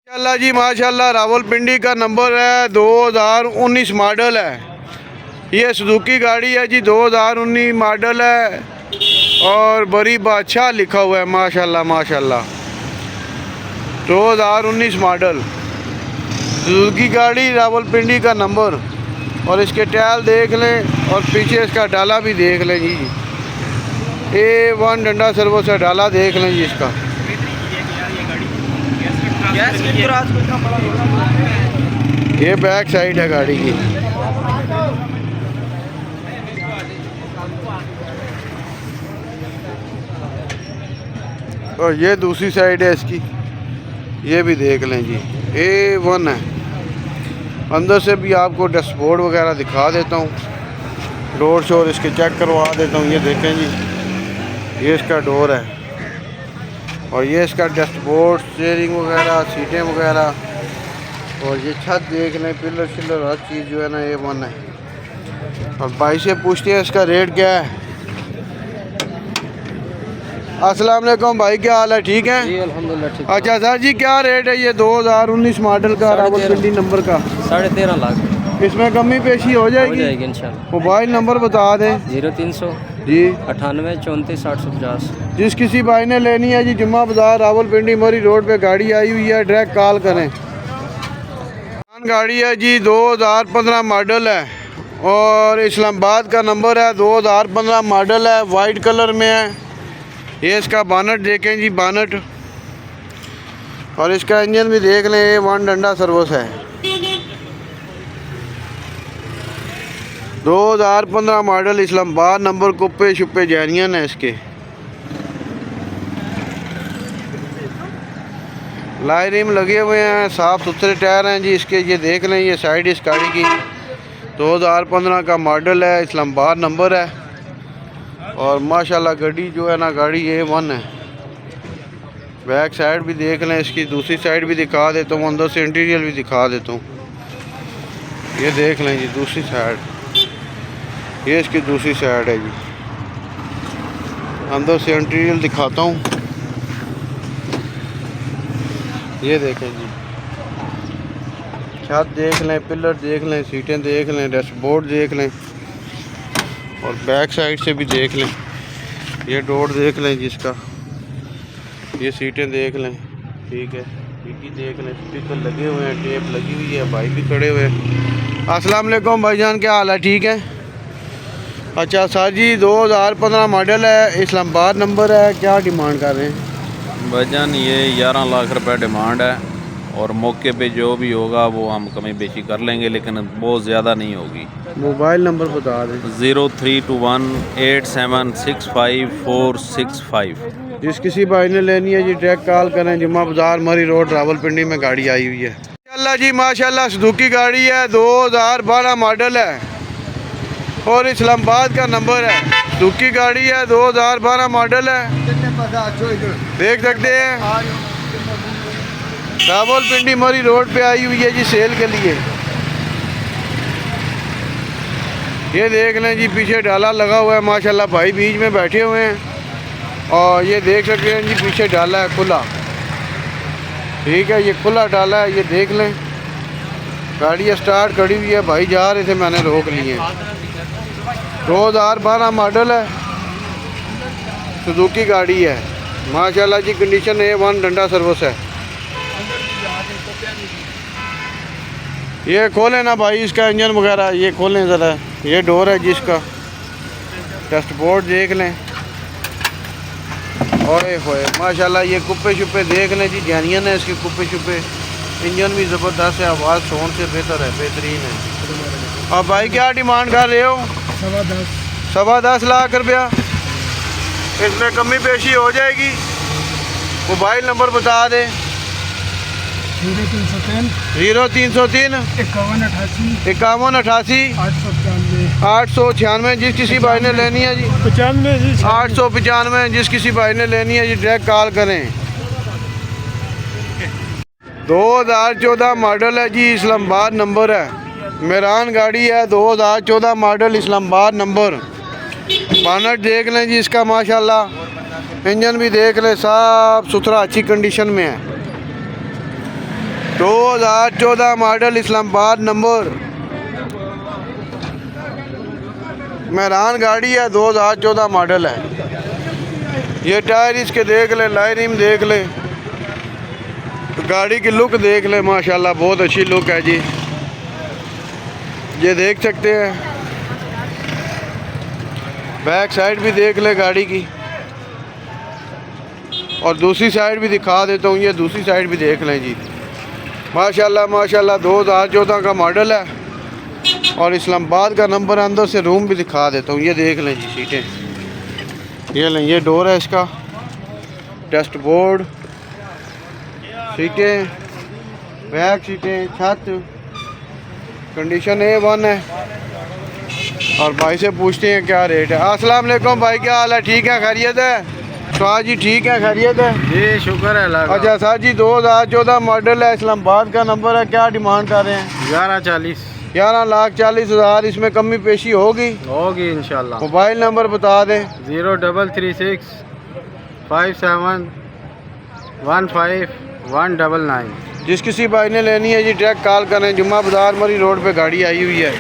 माशाल्लाह जी माशाल्लाह, रावलपिंडी का नंबर है, 2019 मॉडल है। ये सुजुकी गाड़ी है जी, 2019 मॉडल है और बड़ी बादशाह लिखा हुआ है। माशाल्लाह माशाल्लाह, 2019 मॉडल सुजुकी गाड़ी, रावलपिंडी का नंबर। और इसके टायर देख लें और पीछे इसका डाला भी देख लें जी। A1 डंडा सर्वो से डाला देख लें जी इसका। ये बैक साइड है गाड़ी की। और ये दूसरी साइड है इसकी, ये भी देख लें जी। A1 है। अंदर से भी आपको डैशबोर्ड वगैरह दिखा देता हूँ, डोर शोर इसके चेक करवा देता हूँ। ये देखें जी, ये इसका डोर है और ये इसका डैशबोर्ड, स्टीयरिंग वगैरह, सीटें वगैरह। और ये छत देख लें, पिलर शिलर हर चीज़ जो है ना A1 है। और भाई से पूछते हैं इसका रेट क्या है। अस्सलाम वालेकुम भाई, क्या हाल है? ठीक है जी अल्हम्दुलिल्लाह ठीक। अच्छा सर जी, क्या रेट है ये 2019 मॉडल का रावलपिंडी नंबर का? 13.5 लाख। इसमें कमी पेशी हो जाएगी इंशाल्लाह। मोबाइल नंबर बता दें। 0300 जी 98 34 850। जिस किसी भाई ने लेनी है जी, जुम्मा बाजार रावलपिंडी मरी रोड पे गाड़ी आई हुई है, डायरेक्ट कॉल करें। गाड़ी है जी, 2015 मॉडल है और इस्लामाबाद का नंबर है, 2015 मॉडल है, वाइट कलर में है। ये इसका बानट देखें जी, बानट। और इसका इंजन भी देख लें, A1 डंडा सर्वोस है। 2015 मॉडल, इस्लामाबाद नंबर, कुप्पे शुप्पे जैनियन है इसके। लाइन रिम लगे हुए हैं, साफ़ सुथरे टायर हैं जी इसके। ये देख लें, ये साइड इस गाड़ी की 2015 का मॉडल है, इस्लामाबाद नंबर है। और माशाल्लाह गाड़ी जो है ना, गाड़ी A1 है। बैक साइड भी देख लें इसकी, दूसरी साइड भी दिखा देता हूँ, अंदर से इंटीरियर भी दिखा देता हूँ। ये देख लें जी दूसरी साइड, ये इसकी दूसरी साइड है जी। अंदर से इंटीरियर दिखाता हूँ, ये देखें जी। छत देख लें, पिलर देख लें, सीटें देख लें, डैशबोर्ड देख लें और बैक साइड से भी देख लें। ये डोर देख लें जिसका, ये सीटें देख लें, ठीक है। डिग्गी देख लें, स्पीकर लगे हुए हैं, टेप लगी हुई है, भाई भी खड़े हुए हैं। अस्सलाम वालेकुम भाईजान, क्या हाल है? ठीक है। अच्छा सर जी, 2015 मॉडल है, इस्लामाबाद नंबर है, क्या डिमांड कर रहे हैं? भाईजान ये 11 लाख रुपए डिमांड है और मौके पे जो भी होगा वो हम कमी बेची कर लेंगे, लेकिन बहुत ज़्यादा नहीं होगी। मोबाइल नंबर बता दें। 0321 8765 जिस किसी भाई ने लेनी है जी, डायरेक्ट कॉल करें। जुम्मा बाजार मरी रोड रावलपिंडी में गाड़ी आई हुई है। माशाल्लाह जी माशाल्लाह, सुजुकी गाड़ी है, 2012 मॉडल है और इस्लामाबाद का नंबर है। सुजुकी गाड़ी है, 2012 मॉडल है, देख सकते हैं। रावलपिंडी मरी रोड पे आई हुई है जी सेल के लिए। ये देख लें जी, पीछे डाला लगा हुआ है, माशाल्लाह भाई बीच में बैठे हुए हैं। और ये देख सकते हैं जी, पीछे डाला है खुला, ठीक है। ये खुला डाला है, ये देख लें। गाड़ी स्टार्ट खड़ी हुई है, भाई जा रहे थे, मैंने रोक लिए। 2012 मॉडल है, सुजुकी गाड़ी है, माशाल्लाह जी। कंडीशन A1 डंडा सर्विस है। ये खोलें ना भाई इसका इंजन वगैरह, ये खोलें ज़रा। ये डोर है जिसका, डैशबोर्ड देख लें। ओए होए माशाल्लाह, ये कुप्पे शुप्पे देख लें जी, जैनियन है इसके कुप्पे शुप्पे। इंजन भी ज़बरदस्त है, आवाज़ साउंड से बेहतर है, बेहतरीन है। अब भाई क्या डिमांड कर रहे हो? 10.25 लाख रुपया। इसमें कमी पेशी हो जाएगी। मोबाइल नंबर बता दें। 0303 51 88 896। जिस किसी भाई ने लेनी है जी, 895। जिस किसी भाई ने लेनी है जी, डायरेक्ट कॉल करें। 2014 मॉडल है जी, इस्लामाबाद नंबर है, मेरान गाड़ी है, 2014 मॉडल, इस्लामाबाद नंबर। बानट देख लें जी इसका, माशाल्लाह। इंजन भी देख लें, साफ सुथरा, अच्छी कंडीशन में है। 2014 मॉडल इस्लामाबाद नंबर, मेहरान गाड़ी है, 2014 मॉडल है। ये टायर इसके देख ले, लाइनिंग देख ले, गाड़ी की लुक देख ले, माशाल्लाह बहुत अच्छी लुक है जी। ये देख सकते हैं, बैक साइड भी देख ले गाड़ी की, और दूसरी साइड भी दिखा देता हूँ। ये दूसरी साइड भी देख लें जी, माशाल्लाह माशाल्लाह 2014 का मॉडल है और इस्लामाबाद का नंबर है। अंदर से रूम भी दिखा देता हूँ। ये देख लें जी सीटें, ये लें, ये डोर है इसका, डस्ट बोर्ड, सीटें, बैक सीटें, छत, कंडीशन A1 है। और भाई से पूछते हैं क्या रेट है। अस्सलाम वालेकुम भाई, क्या हाल है? ठीक है, खैरियत है? शाह जी ठीक है, खैरियत है जी, शुक्र है अल्लाह का। अच्छा शाह जी, 2014 मॉडल है, इस्लामाबाद का नंबर है, क्या डिमांड कर रहे हैं? 1140 11,40,000। इसमें कमी पेशी होगी इंशाल्लाह। मोबाइल नंबर बता दें। 0336 57 15 199। जिस किसी भाई ने लेनी है जी, डायरेक्ट कॉल करें। जुम्मा बाजार मरी रोड पे गाड़ी आई हुई है।